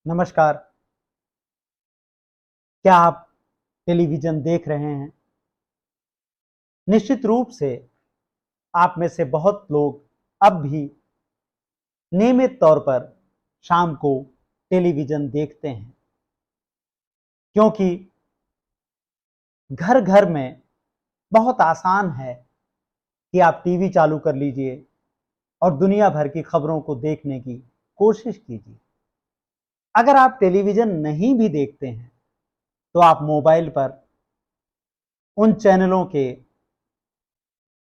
नमस्कार। क्या आप टेलीविज़न देख रहे हैं? निश्चित रूप से आप में से बहुत लोग अब भी नियमित तौर पर शाम को टेलीविज़न देखते हैं, क्योंकि घर-घर में बहुत आसान है कि आप टीवी चालू कर लीजिए और दुनिया भर की खबरों को देखने की कोशिश कीजिए। अगर आप टेलीविज़न नहीं भी देखते हैं, तो आप मोबाइल पर उन चैनलों के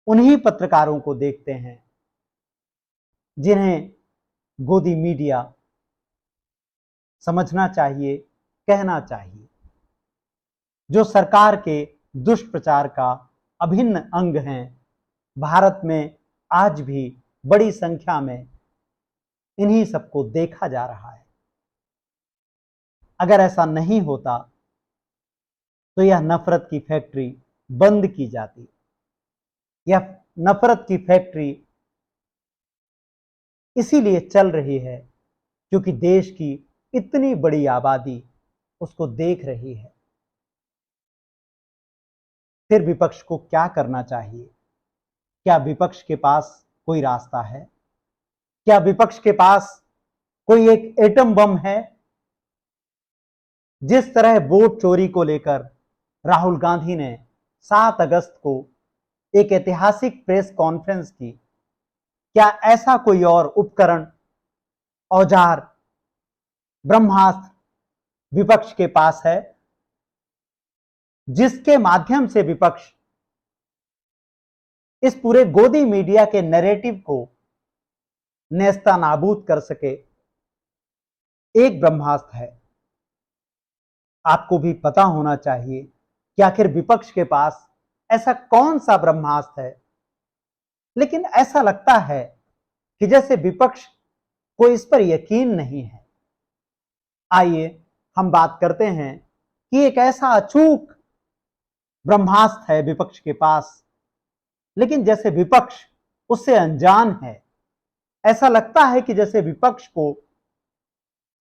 उन्हीं पत्रकारों को देखते हैं जिन्हें गोदी मीडिया समझना चाहिए, कहना चाहिए, जो सरकार के दुष्प्रचार का अभिन्न अंग हैं। भारत में आज भी बड़ी संख्या में इन्हीं सबको देखा जा रहा है। अगर ऐसा नहीं होता तो यह नफरत की फैक्ट्री बंद की जाती। यह नफरत की फैक्ट्री इसीलिए चल रही है क्योंकि देश की इतनी बड़ी आबादी उसको देख रही है। फिर विपक्ष को क्या करना चाहिए? क्या विपक्ष के पास कोई रास्ता है? क्या विपक्ष के पास कोई एक एटम बम है? जिस तरह वोट चोरी को लेकर राहुल गांधी ने 7 अगस्त को एक ऐतिहासिक प्रेस कॉन्फ्रेंस की, क्या ऐसा कोई और उपकरण, औजार, ब्रह्मास्त्र विपक्ष के पास है जिसके माध्यम से विपक्ष इस पूरे गोदी मीडिया के नैरेटिव को नेस्तनाबूद कर सके? एक ब्रह्मास्त्र है। आपको भी पता होना चाहिए कि आखिर विपक्ष के पास ऐसा कौन सा ब्रह्मास्त्र है, लेकिन ऐसा लगता है कि जैसे विपक्ष को इस पर यकीन नहीं है। आइए हम बात करते हैं कि एक ऐसा अचूक ब्रह्मास्त्र है विपक्ष के पास, लेकिन जैसे विपक्ष उससे अनजान है। ऐसा लगता है कि जैसे विपक्ष को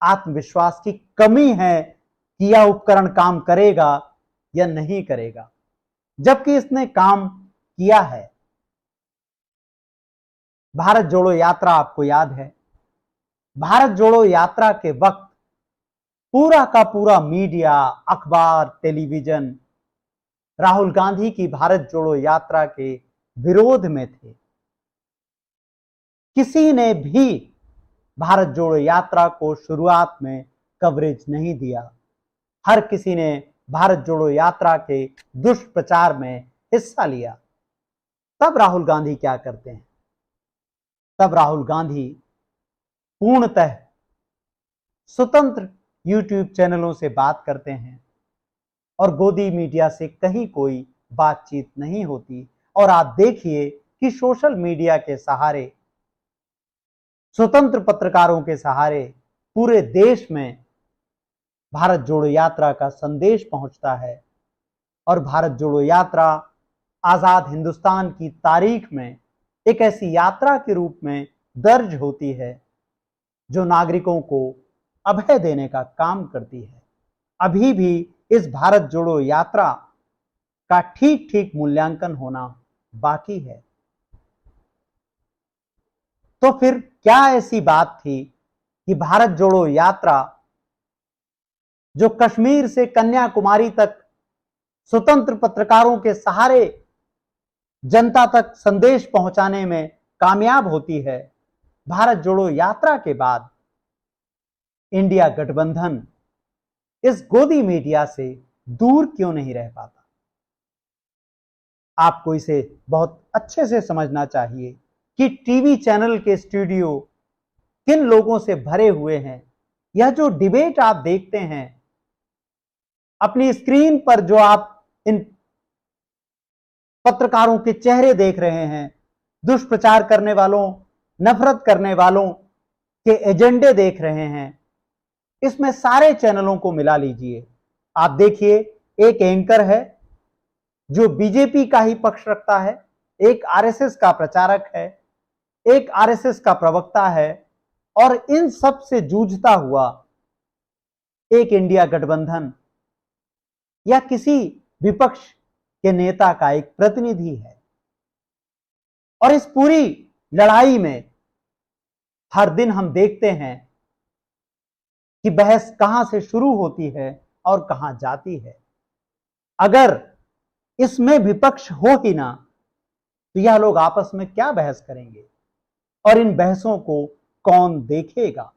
आत्मविश्वास की कमी है कि यह उपकरण काम करेगा या नहीं करेगा, जबकि इसने काम किया है। भारत जोड़ो यात्रा आपको याद है। भारत जोड़ो यात्रा के वक्त पूरा का पूरा मीडिया, अखबार, टेलीविजन राहुल गांधी की भारत जोड़ो यात्रा के विरोध में थे। किसी ने भी भारत जोड़ो यात्रा को शुरुआत में कवरेज नहीं दिया। हर किसी ने भारत जोड़ो यात्रा के दुष्प्रचार में हिस्सा लिया। तब राहुल गांधी क्या करते हैं? तब राहुल गांधी पूर्णतः स्वतंत्र यूट्यूब चैनलों से बात करते हैं और गोदी मीडिया से कहीं कोई बातचीत नहीं होती। और आप देखिए कि सोशल मीडिया के सहारे, स्वतंत्र पत्रकारों के सहारे पूरे देश में भारत जोड़ो यात्रा का संदेश पहुंचता है। और भारत जोड़ो यात्रा आजाद हिंदुस्तान की तारीख में एक ऐसी यात्रा के रूप में दर्ज होती है जो नागरिकों को अभय देने का काम करती है। अभी भी इस भारत जोड़ो यात्रा का ठीक ठीक मूल्यांकन होना बाकी है। तो फिर क्या ऐसी बात थी कि भारत जोड़ो यात्रा जो कश्मीर से कन्याकुमारी तक स्वतंत्र पत्रकारों के सहारे जनता तक संदेश पहुंचाने में कामयाब होती है, भारत जोड़ो यात्रा के बाद इंडिया गठबंधन इस गोदी मीडिया से दूर क्यों नहीं रह पाता? आपको इसे बहुत अच्छे से समझना चाहिए कि टीवी चैनल के स्टूडियो किन लोगों से भरे हुए हैं। यह जो डिबेट आप देखते हैं अपनी स्क्रीन पर, जो आप इन पत्रकारों के चेहरे देख रहे हैं, दुष्प्रचार करने वालों, नफरत करने वालों के एजेंडे देख रहे हैं, इसमें सारे चैनलों को मिला लीजिए। आप देखिए, एक एंकर है जो बीजेपी का ही पक्ष रखता है, एक आरएसएस का प्रचारक है, एक आरएसएस का प्रवक्ता है, और इन सब से जूझता हुआ एक इंडिया गठबंधन या किसी विपक्ष के नेता का एक प्रतिनिधि है। और इस पूरी लड़ाई में हर दिन हम देखते हैं कि बहस कहां से शुरू होती है और कहां जाती है। अगर इसमें विपक्ष हो ही ना तो यह लोग आपस में क्या बहस करेंगे और इन बहसों को कौन देखेगा।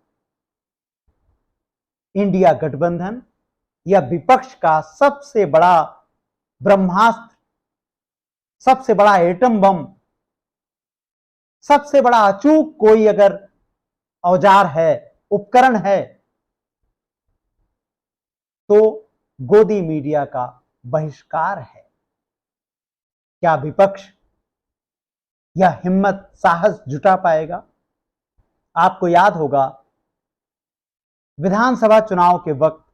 इंडिया गठबंधन या विपक्ष का सबसे बड़ा ब्रह्मास्त्र, सबसे बड़ा एटम बम, सबसे बड़ा अचूक कोई अगर औजार है, उपकरण है, तो गोदी मीडिया का बहिष्कार है। क्या विपक्ष यह हिम्मत, साहस जुटा पाएगा? आपको याद होगा विधानसभा चुनाव के वक्त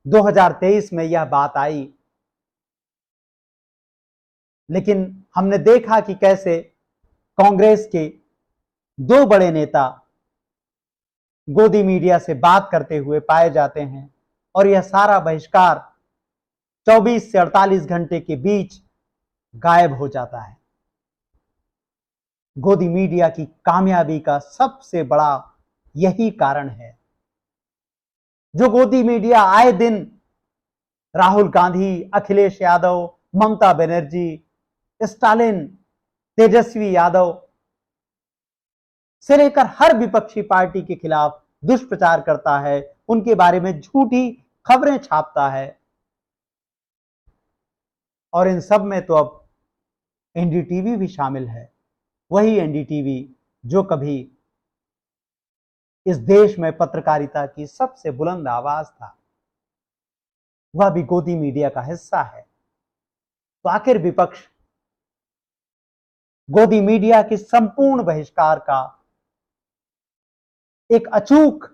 2023 में यह बात आई, लेकिन हमने देखा कि कैसे कांग्रेस के दो बड़े नेता गोदी मीडिया से बात करते हुए पाए जाते हैं और यह सारा बहिष्कार 24 से 48 घंटे के बीच गायब हो जाता है। गोदी मीडिया की कामयाबी का सबसे बड़ा यही कारण है। जो गोदी मीडिया आए दिन राहुल गांधी, अखिलेश यादव, ममता बनर्जी, स्टालिन, तेजस्वी यादव से लेकर हर विपक्षी पार्टी के खिलाफ दुष्प्रचार करता है, उनके बारे में झूठी खबरें छापता है। और इन सब में तो अब एनडीटीवी भी शामिल है। वही एनडीटीवी जो कभी इस देश में पत्रकारिता की सबसे बुलंद आवाज था, वह भी गोदी मीडिया का हिस्सा है। तो आखिर विपक्ष गोदी मीडिया के संपूर्ण बहिष्कार का एक अचूक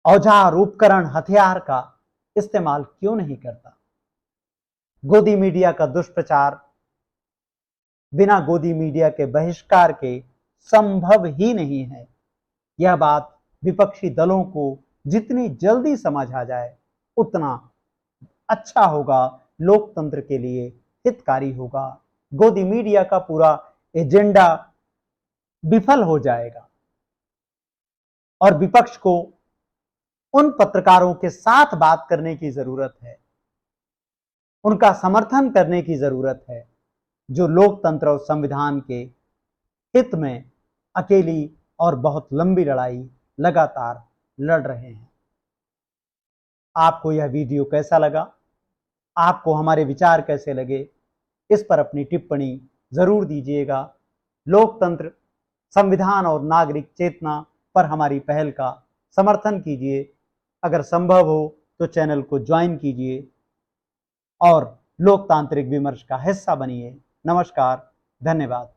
औजार, उपकरण, हथियार का इस्तेमाल क्यों नहीं करता? गोदी मीडिया का दुष्प्रचार बिना गोदी मीडिया के बहिष्कार के संभव ही नहीं है। यह बात विपक्षी दलों को जितनी जल्दी समझ आ जाए उतना अच्छा होगा, लोकतंत्र के लिए हितकारी होगा। गोदी मीडिया का पूरा एजेंडा विफल हो जाएगा और विपक्ष को उन पत्रकारों के साथ बात करने की जरूरत है, उनका समर्थन करने की जरूरत है जो लोकतंत्र और संविधान के हित में अकेली और बहुत लंबी लड़ाई लगातार लड़ रहे हैं। आपको यह वीडियो कैसा लगा? आपको हमारे विचार कैसे लगे? इस पर अपनी टिप्पणी जरूर दीजिएगा। लोकतंत्र, संविधान और नागरिक चेतना पर हमारी पहल का समर्थन कीजिए। अगर संभव हो तो चैनल को ज्वाइन कीजिए और लोकतांत्रिक विमर्श का हिस्सा बनिए। नमस्कार, धन्यवाद।